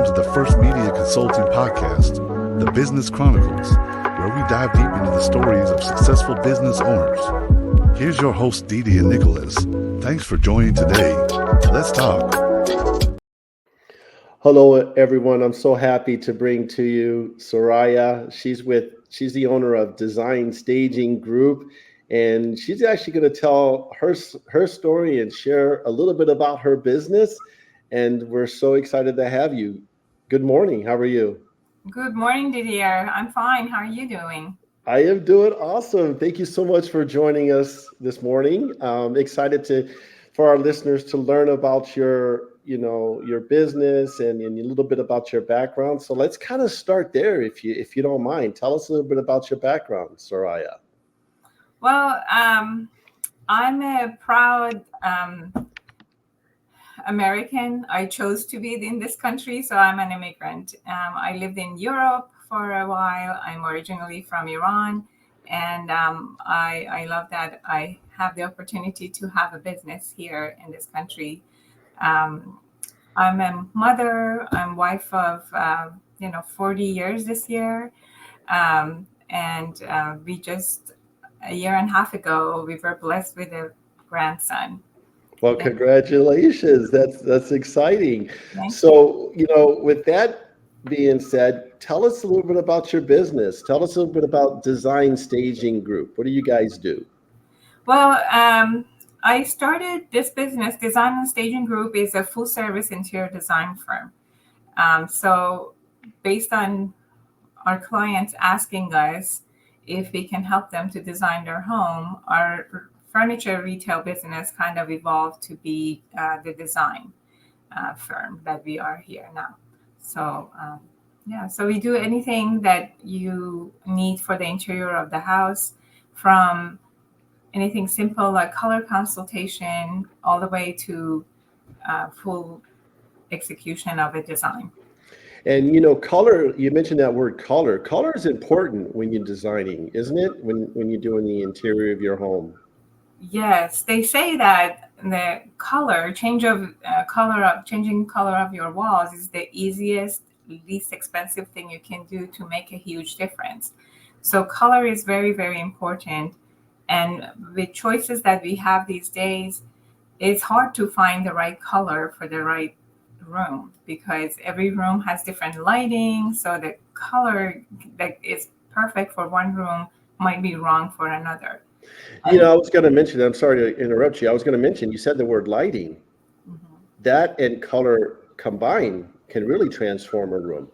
welcome to the first media consulting podcast, The Business Chronicles, where we dive deep into the stories of successful business owners. Here's your hosts, Didi and Nicholas. Thanks for joining today. Let's talk. Hello, everyone. I'm so happy to bring to you Soraya. She's the owner of Design Staging Group, and she's actually going to tell her story and share a little bit about her business. And we're so excited to have you. Good morning. How are you? Good morning, Didier. I'm fine. How are you doing? I am doing awesome. Thank you so much for joining us this morning. Excited for our listeners to learn about your business and a little bit about your background. So let's kind of start there, if you don't mind. Tell us a little bit about your background, Soraya. Well, I'm a proud American. I chose to be in this country, so I'm an immigrant. I lived in Europe for a while. I'm originally from Iran, and I love that I have the opportunity to have a business here in this country. I'm a mother. I'm wife of 40 years this year, and we just a year and a half ago we were blessed with a grandson. Well, congratulations. That's exciting. Thank So, with that being said, tell us a little bit about your business. Tell us a little bit about Design Staging Group. What do you guys do? Well, I started this business. Design and Staging Group is a full-service interior design firm. So based on our clients asking us if we can help them to design their home, our furniture retail business kind of evolved to be the design firm that we are here now. So so we do anything that you need for the interior of the house, from anything simple like color consultation all the way to full execution of a design. And color, you mentioned that word color. Color is important when you're designing, isn't it? When you're doing the interior of your home. Yes, they say that the changing color of your walls is the easiest, least expensive thing you can do to make a huge difference. So color is very, very important. And with choices that we have these days, it's hard to find the right color for the right room because every room has different lighting. So the color that is perfect for one room might be wrong for another. I was going to mention, I'm sorry to interrupt you. I was going to mention, you said the word lighting. Mm-hmm. That and color combined can really transform a room.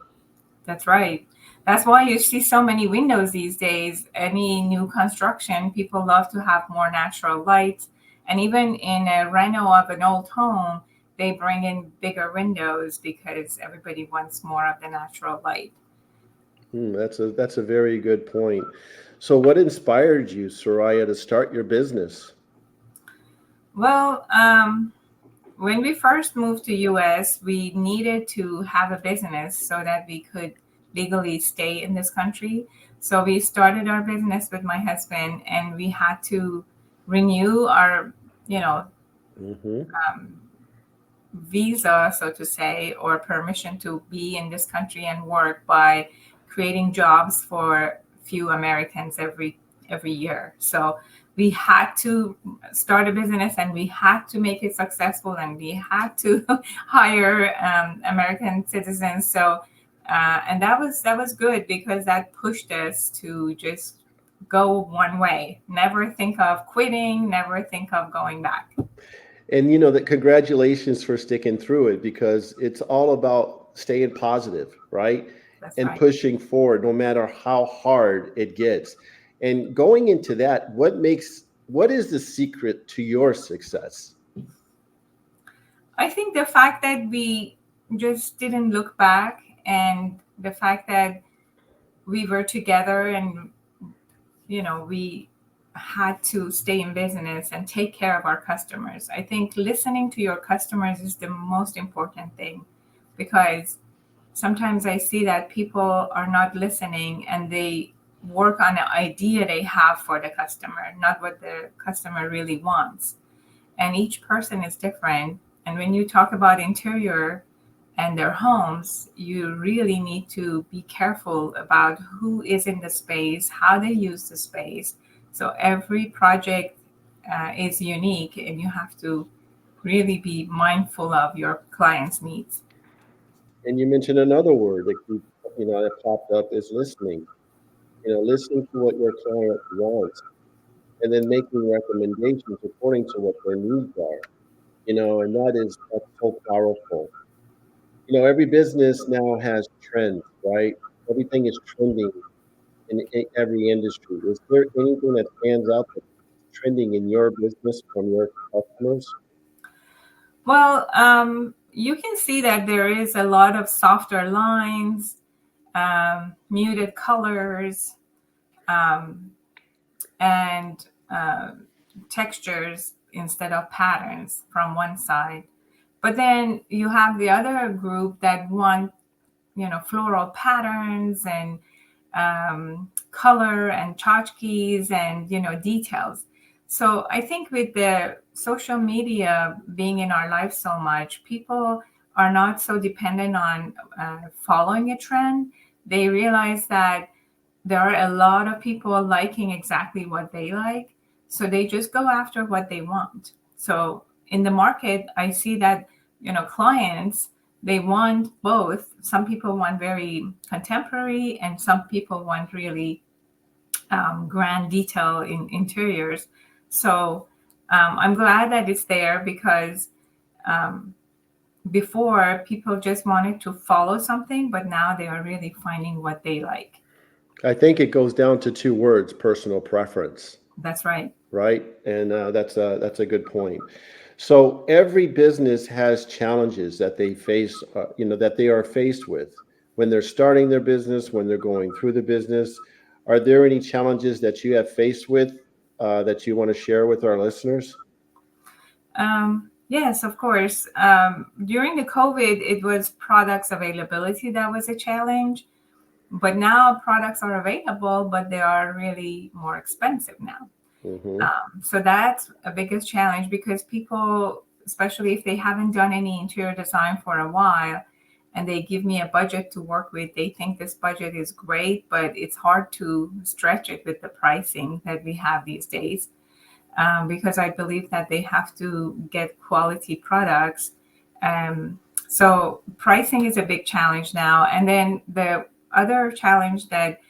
That's right. That's why you see so many windows these days. Any new construction, people love to have more natural light. And even in a reno of an old home, they bring in bigger windows because everybody wants more of the natural light. That's a very good point. So what inspired you, Soraya, to start your business? Well, when we first moved to US, we needed to have a business so that we could legally stay in this country. So we started our business with my husband, and we had to renew our, visa, so to say, or permission to be in this country and work by creating jobs for few Americans every year. So we had to start a business, and we had to make it successful, and we had to hire American citizens. So and that was good because that pushed us to just go one way. Never think of quitting. Never think of going back. And that congratulations for sticking through it, because it's all about staying positive, right? That's and right. Pushing forward no matter how hard it gets. And going into that, what is the secret to your success? I think the fact that we just didn't look back, and the fact that we were together, and we had to stay in business and take care of our customers. I think listening to your customers is the most important thing, because sometimes I see that people are not listening and they work on an idea they have for the customer, not what the customer really wants. And each person is different. And when you talk about interior and their homes, you really need to be careful about who is in the space, how they use the space. So every project is unique, and you have to really be mindful of your clients' needs. And you mentioned another word that that popped up is listening. Listening to what your client wants, and then making recommendations according to what their needs are. And that's so powerful. Every business now has trends, right? Everything is trending in every industry. Is there anything that stands out that's trending in your business from your customers? Well, you can see that there is a lot of softer lines, muted colors, um, and textures instead of patterns from one side. But then you have the other group that want, floral patterns and color and tchotchkes and, details. So I think with the social media being in our life so much, people are not so dependent on following a trend. They realize that there are a lot of people liking exactly what they like. So they just go after what they want. So in the market, I see that, clients, they want both. Some people want very contemporary, and some people want really grand detail in interiors. So I'm glad that it's there because um, before people just wanted to follow something, but now they are really finding what they like. I think it goes down to two words: personal preference. That's right. Right? And that's a good point. So every business has challenges that they face, that they are faced with when they're starting their business, when they're going through the business. Are there any challenges that you have faced with that you want to share with our listeners? Yes, of course. During the COVID, it was products availability that was a challenge. But now products are available, but they are really more expensive now. Hmm. So that's a biggest challenge because people, especially if they haven't done any interior design for a while, and they give me a budget to work with, they think this budget is great, but it's hard to stretch it with the pricing that we have these days. Because I believe that they have to get quality products. So pricing is a big challenge now. And then the other challenge that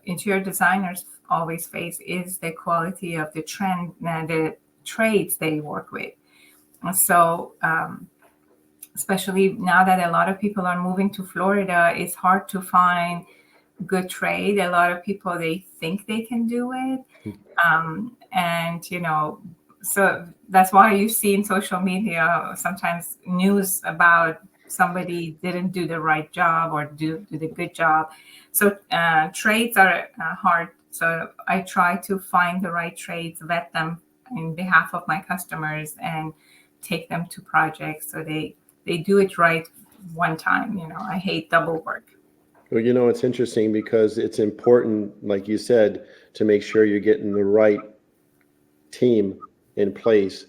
interior designers always face is the quality of the trades they work with. So especially now that a lot of people are moving to Florida, it's hard to find good trade. A lot of people, they think they can do it. And, so that's why you see in social media sometimes news about somebody didn't do the right job or do the good job. So trades are hard. So I try to find the right trades, vet them in behalf of my customers, and take them to projects so they do it right one time. I hate double work. Well, it's interesting because it's important, like you said, to make sure you're getting the right team in place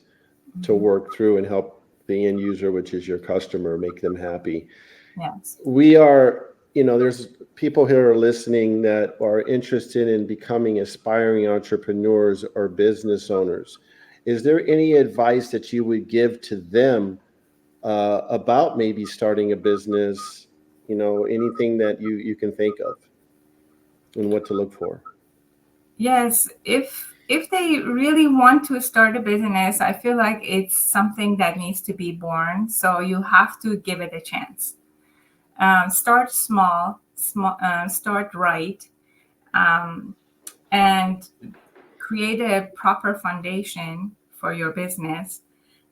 to Mhm. work through and help the end user, which is your customer, make them happy. Yes. We are, there's people here are listening that are interested in becoming aspiring entrepreneurs or business owners. Is there any advice that you would give to them about maybe starting a business? Anything that you can think of and what to look for? Yes, if they really want to start a business, I feel like it's something that needs to be born. So you have to give it a chance. Start small, start right, um, and create a proper foundation for your business,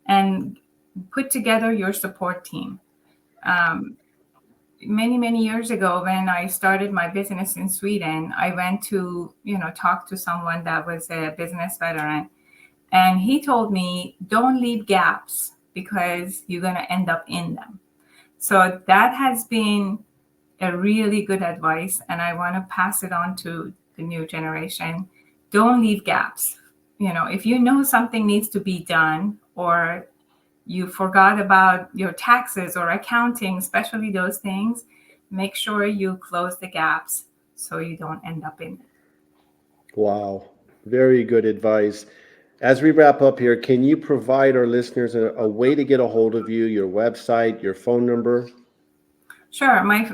and put together your support team. Um, many years ago, when I started my business in Sweden, I went to talk to someone that was a business veteran, and he told me, don't leave gaps because you're going to end up in them. So that has been a really good advice, and I want to pass it on to the new generation. Don't leave gaps. If you know something needs to be done, or you forgot about your taxes or accounting, especially those things, make sure you close the gaps so you don't end up in it. Wow. Very good advice. As we wrap up here, can you provide our listeners a way to get a hold of you, your website, your phone number? Sure. My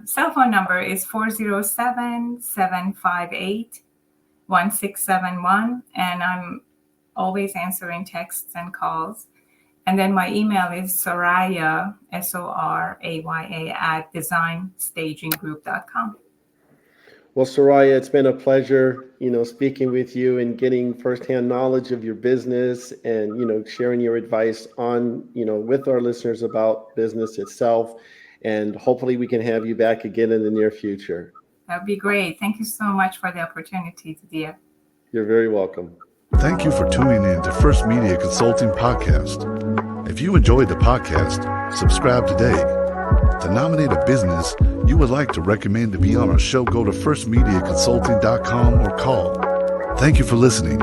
cell phone number is 407-758-1671, and I'm always answering texts and calls. And then my email is Soraya, Soraya, at designstaginggroup.com. Well, Soraya, it's been a pleasure, speaking with you and getting firsthand knowledge of your business and, sharing your advice on, with our listeners about business itself. And hopefully we can have you back again in the near future. That'd be great. Thank you so much for the opportunity, Didier. You're very welcome. Thank you for tuning in to First Media Consulting Podcast. If you enjoyed the podcast, subscribe today. To nominate a business you would like to recommend to be on our show, go to firstmediaconsulting.com or call. Thank you for listening.